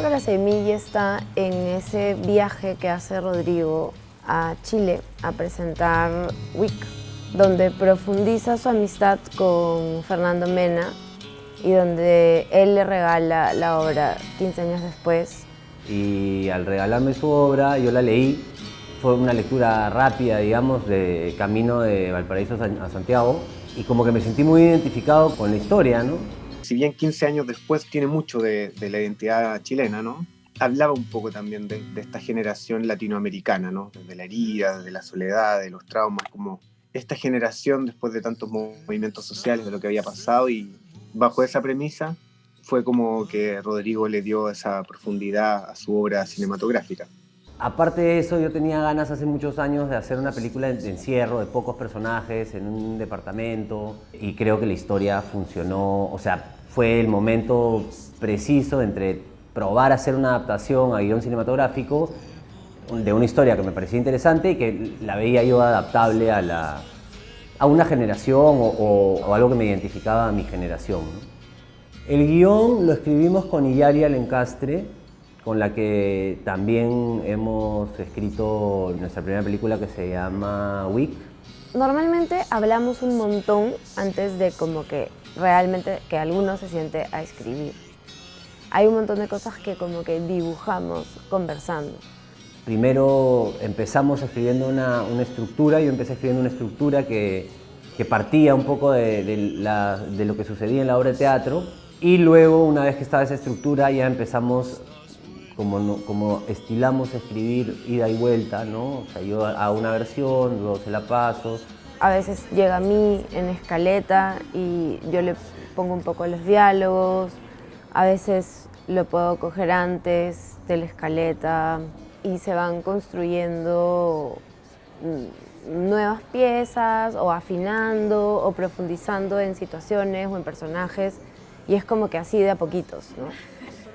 que la semilla está en ese viaje que hace Rodrigo a Chile a presentar WIC, donde profundiza su amistad con Fernando Mena y donde él le regala la obra 15 años después. Y al regalarme su obra, yo la leí. Fue una lectura rápida, digamos, de camino de Valparaíso a Santiago, y como que me sentí muy identificado con la historia, ¿no? Si bien 15 años después tiene mucho de la identidad chilena, ¿no? Hablaba un poco también de esta generación latinoamericana, ¿no? De la herida, de la soledad, de los traumas, como esta generación después de tantos movimientos sociales, de lo que había pasado, y bajo esa premisa fue como que Rodrigo le dio esa profundidad a su obra cinematográfica. Aparte de eso, yo tenía ganas hace muchos años de hacer una película de encierro, de pocos personajes, en un departamento, y creo que la historia funcionó. O sea, fue el momento preciso entre probar a hacer una adaptación a guión cinematográfico de una historia que me parecía interesante y que la veía yo adaptable a una generación o algo que me identificaba a mi generación, ¿no? El guión lo escribimos con Iyaria Lencastre, con la que también hemos escrito nuestra primera película que se llama WIC. Normalmente hablamos un montón antes de como que realmente que alguno se siente a escribir. Hay un montón de cosas que como que dibujamos conversando. Primero empezamos escribiendo una estructura. Yo empecé escribiendo una estructura que partía un poco de lo que sucedía en la obra de teatro, y luego, una vez que estaba esa estructura, ya empezamos como estilamos escribir ida y vuelta, ¿no? O sea, yo hago una versión, luego se la paso. A veces llega a mí en escaleta y yo le pongo un poco los diálogos. A veces lo puedo coger antes de la escaleta y se van construyendo nuevas piezas o afinando o profundizando en situaciones o en personajes, y es como que así de a poquitos, ¿no?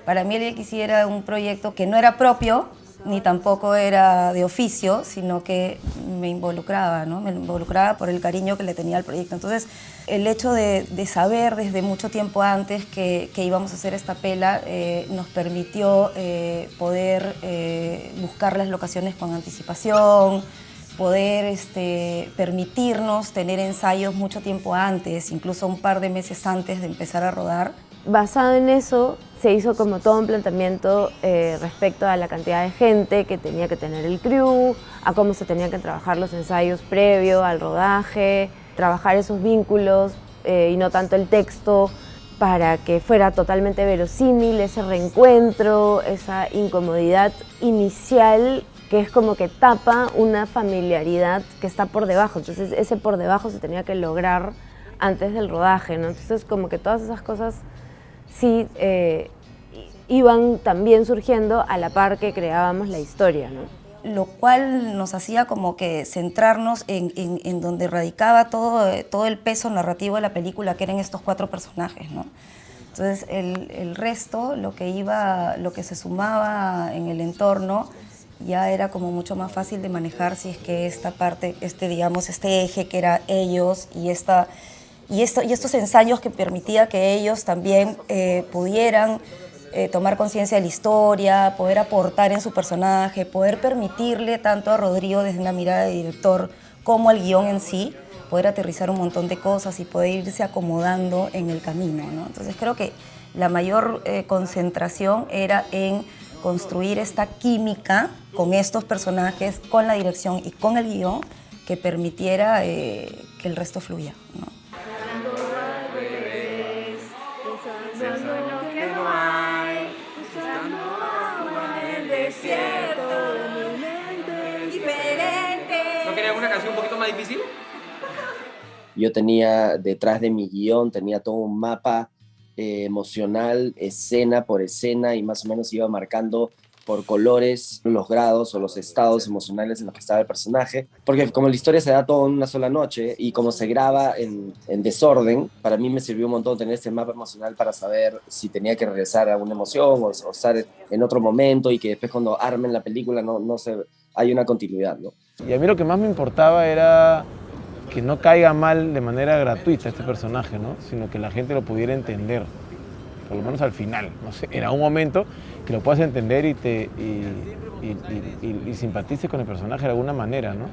Para mí el X era un proyecto que no era propio, ni tampoco era de oficio, sino que me involucraba, ¿no? Me involucraba por el cariño que le tenía al proyecto. Entonces, el hecho de saber desde mucho tiempo antes que íbamos a hacer esta pela nos permitió poder buscar las locaciones con anticipación, poder permitirnos tener ensayos mucho tiempo antes, incluso un par de meses antes de empezar a rodar. Basado en eso, se hizo como todo un planteamiento respecto a la cantidad de gente que tenía que tener el crew, a cómo se tenían que trabajar los ensayos previo al rodaje, trabajar esos vínculos y no tanto el texto, para que fuera totalmente verosímil ese reencuentro, esa incomodidad inicial que es como que tapa una familiaridad que está por debajo. Entonces ese por debajo se tenía que lograr antes del rodaje, ¿no? Entonces como que todas esas cosas sí iban también surgiendo a la par que creábamos la historia, ¿no? Lo cual nos hacía como que centrarnos en donde radicaba todo el peso narrativo de la película, que eran estos 4 personajes, ¿no? Entonces el resto, lo que se sumaba en el entorno, ya era como mucho más fácil de manejar si es que esta parte, digamos, este eje que era ellos y estos ensayos que permitía que ellos también pudieran tomar conciencia de la historia, poder aportar en su personaje, poder permitirle tanto a Rodrigo desde una mirada de director como al guión en sí, poder aterrizar un montón de cosas y poder irse acomodando en el camino, ¿no? Entonces creo que la mayor concentración era en construir esta química con estos personajes, con la dirección y con el guión, que permitiera que el resto fluya, ¿no? ¿No quería alguna canción un poquito más difícil? Yo tenía detrás de mi guión, tenía todo un mapa emocional, escena por escena, y más o menos iba marcando por colores los grados o los estados emocionales en los que estaba el personaje, porque como la historia se da todo en una sola noche y como se graba en desorden, para mí me sirvió un montón tener este mapa emocional para saber si tenía que regresar a una emoción o estar en otro momento, y que después cuando armen la película hay una continuidad, ¿no? Y a mí lo que más me importaba era que no caiga mal de manera gratuita este personaje, ¿no? Sino que la gente lo pudiera entender. por lo menos al final, no sé, en algún momento que lo puedas entender y simpatices con el personaje de alguna manera, ¿no?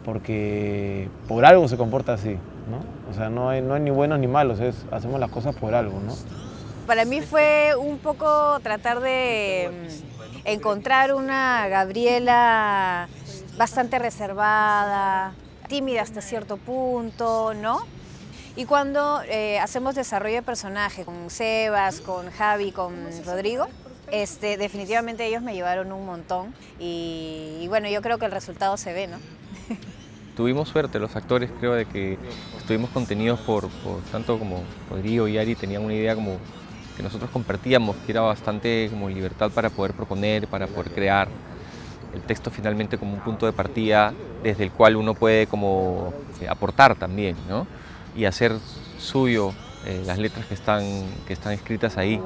Porque por algo se comporta así, ¿no? O sea, no hay ni buenos ni malos, hacemos las cosas por algo, ¿no? Para mí fue un poco tratar de encontrar una Gabriela bastante reservada, tímida hasta cierto punto, ¿no? Y cuando hacemos desarrollo de personaje con Sebas, con Javi, con Rodrigo, definitivamente ellos me ayudaron un montón y bueno, yo creo que el resultado se ve, ¿no? Tuvimos suerte los actores, creo, de que estuvimos contenidos por tanto como Rodrigo y Ari tenían una idea como que nosotros compartíamos, que era bastante como libertad para poder proponer, para poder crear el texto finalmente como un punto de partida desde el cual uno puede como aportar también, ¿no? Y hacer suyo las letras que están escritas ahí.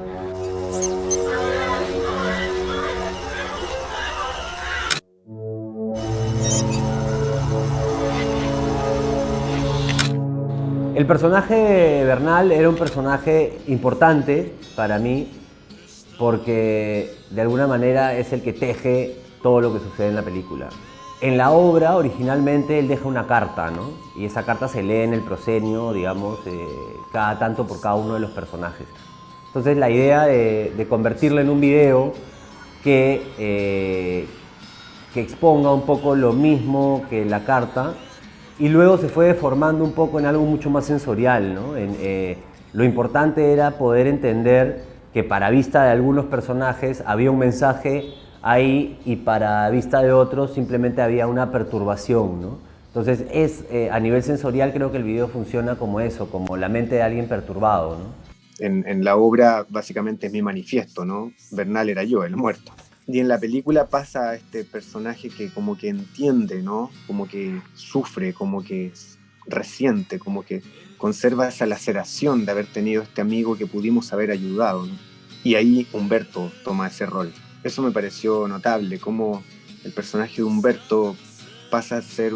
El personaje de Bernal era un personaje importante para mí porque de alguna manera es el que teje todo lo que sucede en la película. En la obra, originalmente, él deja una carta, ¿no? Y esa carta se lee en el proscenio, digamos, cada tanto por cada uno de los personajes. Entonces, la idea de convertirlo en un video que exponga un poco lo mismo que la carta, y luego se fue formando un poco en algo mucho más sensorial, ¿no? Lo importante era poder entender que para vista de algunos personajes había un mensaje ahí y para vista de otros simplemente había una perturbación, ¿no? Entonces a nivel sensorial creo que el video funciona como eso, como la mente de alguien perturbado, ¿no? En la obra básicamente es mi manifiesto, ¿no? Bernal era yo, el muerto. Y en la película pasa este personaje que como que entiende, ¿no? Como que sufre, como que resiente, como que conserva esa laceración de haber tenido este amigo que pudimos haber ayudado, ¿no? Y ahí Humberto toma ese rol. Eso me pareció notable, cómo el personaje de Humberto pasa a ser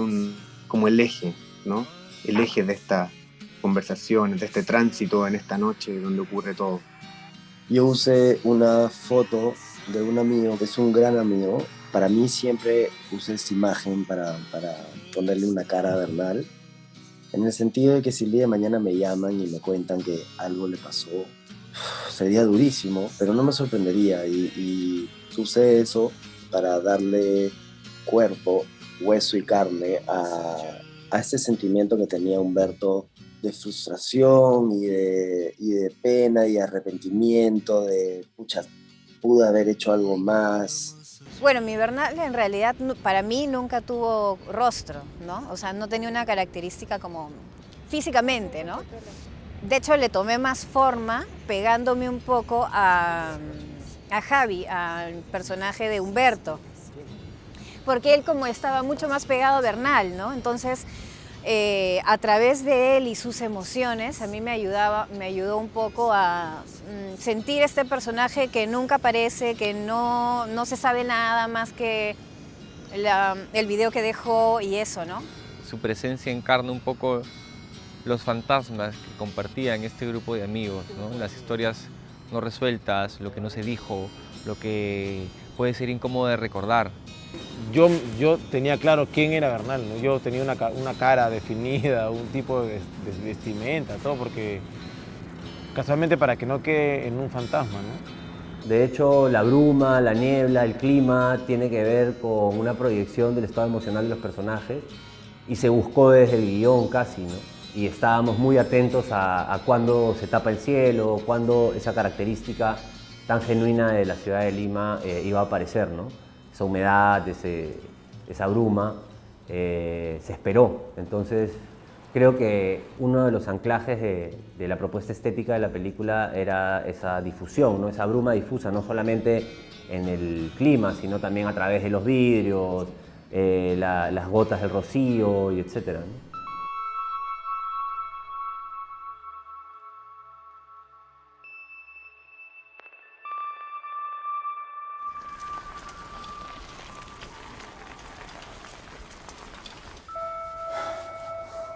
como el eje, ¿no? El eje de esta conversación, de este tránsito en esta noche donde ocurre todo. Yo usé una foto de un amigo que es un gran amigo. Para mí siempre usé esta imagen para ponerle una cara a Bernal, en el sentido de que si el día de mañana me llaman y me cuentan que algo le pasó, sería durísimo, pero no me sorprendería y usé eso para darle cuerpo, hueso y carne a este sentimiento que tenía Humberto de frustración y de pena y arrepentimiento, de pucha, pude haber hecho algo más. Bueno, mi Bernal en realidad para mí nunca tuvo rostro, ¿no? O sea, no tenía una característica como físicamente, ¿no? De hecho, le tomé más forma pegándome un poco a Javi, al personaje de Humberto, porque él como estaba mucho más pegado a Bernal, ¿no? Entonces, a través de él y sus emociones, a mí me ayudó un poco a sentir este personaje que nunca aparece, que no se sabe nada más que el video que dejó y eso, ¿no? Su presencia encarna un poco los fantasmas que compartían este grupo de amigos, ¿no? Las historias no resueltas, lo que no se dijo, lo que puede ser incómodo de recordar. Yo tenía claro quién era Bernal, ¿no? Yo tenía una cara definida, un tipo de vestimenta, todo, porque casualmente para que no quede en un fantasma, ¿no? De hecho, la bruma, la niebla, el clima tiene que ver con una proyección del estado emocional de los personajes y se buscó desde el guión casi, ¿no? Y estábamos muy atentos a cuándo se tapa el cielo, cuándo esa característica tan genuina de la ciudad de Lima iba a aparecer, ¿no? Esa humedad, esa bruma, se esperó. Entonces, creo que uno de los anclajes de la propuesta estética de la película era esa difusión, ¿no? Esa bruma difusa, no solamente en el clima, sino también a través de los vidrios, las gotas del rocío, y etcétera, ¿no?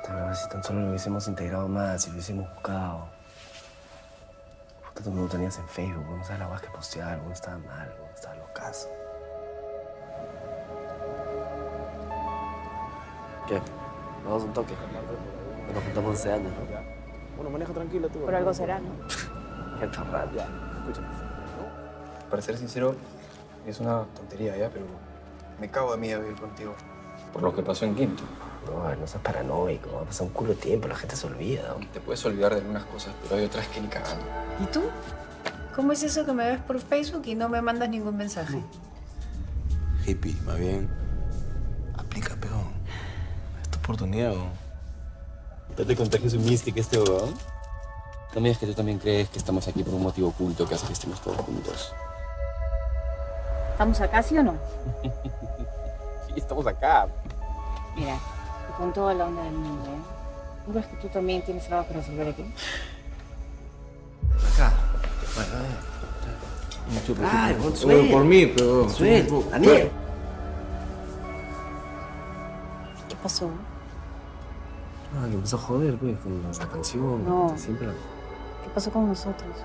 De verdad, si tan solo lo hubiésemos integrado más, si lo hubiésemos buscado. Puta, tú no lo tenías en Facebook, no sabes la guas que postear, no estaba mal, no estaba locazo. ¿Qué? Vamos un toque. Nos juntamos 11 años, ¿no? Bueno, maneja tranquila tú. Por algo será, ¿no? Qué chorrada. Ya, escúchame. Para ser sincero, es una tontería, ¿ya? Pero me cago de miedo ir contigo. Por lo que pasó en Quinto. No seas paranoico, va a pasar un culo de tiempo, la gente se olvida. Te puedes olvidar de algunas cosas, pero hay otras que ni cagando. ¿Y tú? ¿Cómo es eso que me ves por Facebook y no me mandas ningún mensaje? Hippie, más bien. Aplica, peón. Es tu oportunidad, ¿no? ¿No te contagió su mística este huevón? No me digas que tú también crees que estamos aquí por un motivo oculto que hace que estemos todos juntos. ¿Estamos acá, sí o no? Sí, estamos acá. Mira, y con toda la onda del mundo, ¿eh? ¿No ves que tú también tienes trabajo que resolver aquí? Acá. Mucho Ay, suelta. por mí, pero... Suelta, Daniel. ¿Qué pasó? Ah, que empezó a joder, pues, con la canción. No. Siempre la... ¿Qué pasó con nosotros?